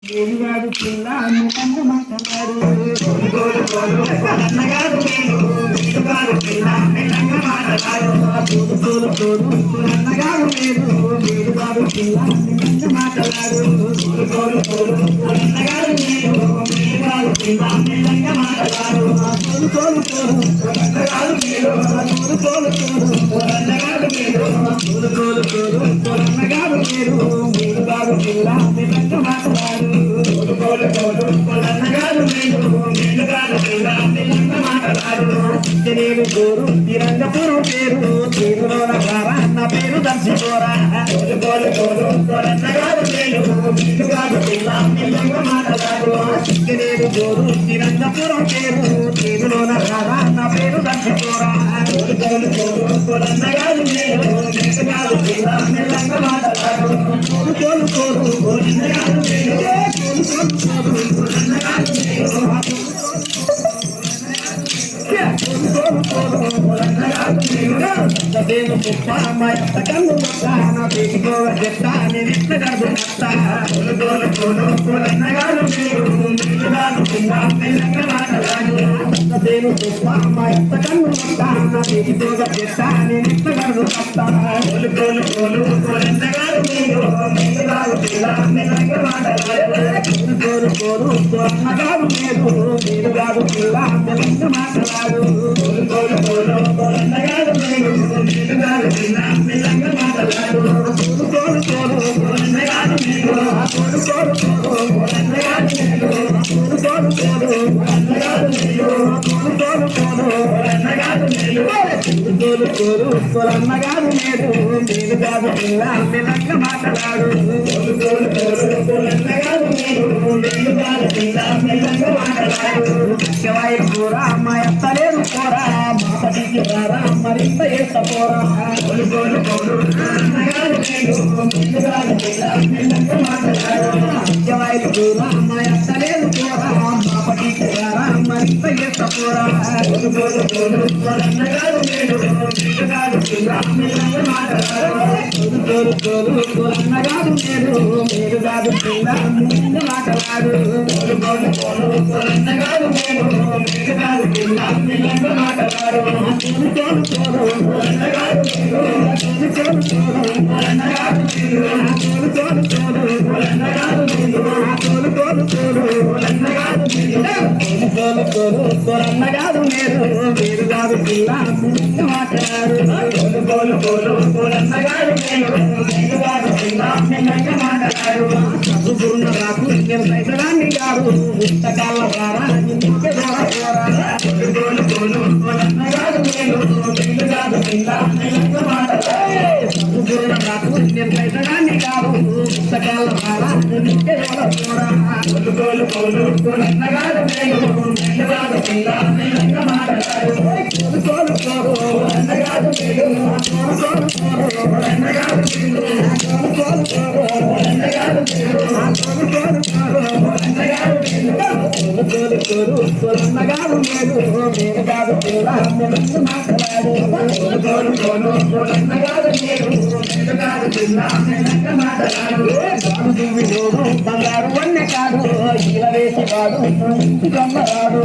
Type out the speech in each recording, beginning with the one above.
వేరుగాడు పిల్ల అన్నకంట మాట్లాడు అన్నగాడు వేరుగాడు పిల్ల అన్నకంట మాట్లాడు తోడు తోడు అన్నగాడు వేరుగాడు పిల్ల అన్నకంట మాట్లాడు తోడు తోడు అన్నగాడు వేరుగాడు పిల్ల అన్నకంట మాట్లాడు తోడు తోడు అన్నగాడు తోడు తోడు అన్నగాడు తోడు తోడు అన్నగాడు వేరుగాడు పిల్ల అన్నకంట మాట్లాడు గోరు తిరంగపురం పేరు తీరులోన కారా నా పేరు దర్శిపోరా గోరు తిరంగపురం పేరు తీరులోన కారా నా పేరు దర్శిపోరా నేను పుప్ప అమ్మాయి కన్ను నా పేరుకో చెప్తా నేను ఇట్లా గడుపుతా నేను పుప్ప అమ్మాయి కన్ను నా పేరుకో చెప్తా నేను ఇట్లా గడుపుతా అన్నగారు మీరు కాదు పిల్ల మాట్లాడు అన్నగారు మీరు కాదు పిల్ల పిల్లంగా మాట్లాడు కూర మా ఎత్తలేరు కూర మా పటికి రారా మరింత ఎత్త పోరా కూర మా ఎత్తలేరు కూర మా పటికి రారా మరింత ఎత్త పోరా అన్నగారు మీరు కాదు పిల్ల మాట్లాడు అన్నగారు మీరు కాదు పిల్ల మాట్లాడు రాకు సైతరాన్ని గారు పుస్తకాల ద్వారా రాకు సైతరాన్ని గారు పుస్తకాల ద్వారా అన్నగారు మీరు కాదు పిల్ల మాట్లాడు బంగారు వన్నె కాదు ఇలా వేసి వాడు కొమ్మరాడు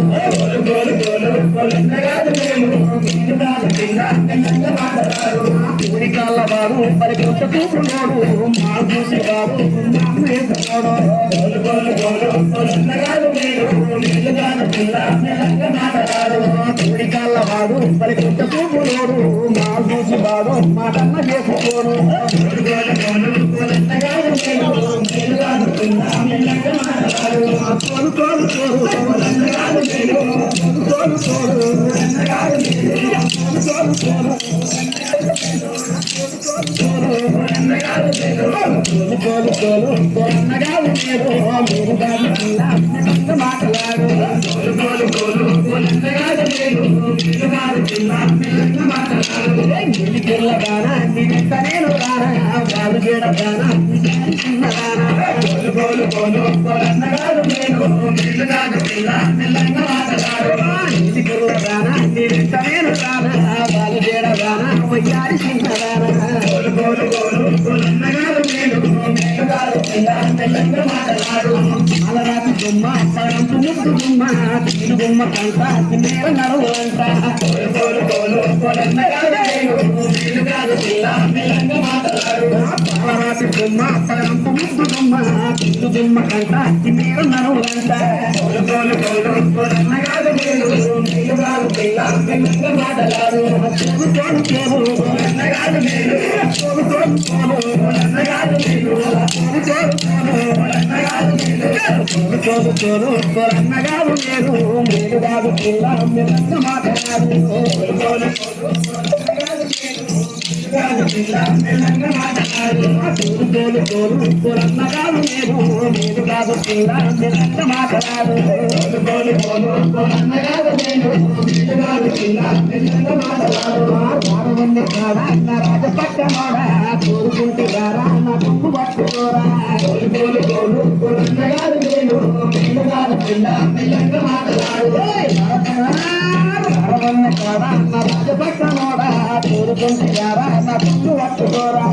ఊరికాళ్ళ వాడు మరి కొత్త చూపున్నాడు మా చూసి వాడు ఊరికాళ్ళ వాడు మరి కొత్త చూపున్నాడు మా చూసి వాడు మాటన్న చేసుకోడు మాట్లాడు నేను రానా వాళ్ళు చేయడానా నేను రానా వాళ్ళు చేయడానా వయ్యారి చిన్నదానా అలరాతి బొమ్మ పరంపు ముద్దు బొమ్మ తీరు బొమ్మ కంట తిన్నేర నడువంట అలరాతి బొమ్మ పరంపు ముద్దు బొమ్మ తీరు బొమ్మ కంట తిన్నేర నడువంట అన్నగారు మీరు మీరు కాదు పిల్ల మీరు మాట్లాడారు అన్నగారు మీరు మీరు కాదు పిల్ల మీరు మాట్లాడారు రాజపక్కనోడా కోరుకుంటే గారా నా తప్పు పట్టుకోరా రాజపక్కనోడా కోరుకుంటే గారా నా తప్పు పట్టుకోరా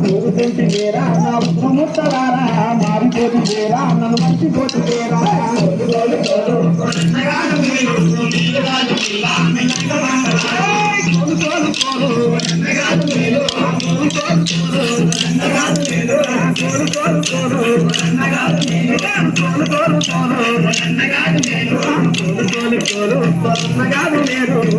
కోరుకుంటే వేరా నా ముట్టరారా మారిపోతు వేరా నన్ను మర్చిపోతు వేరా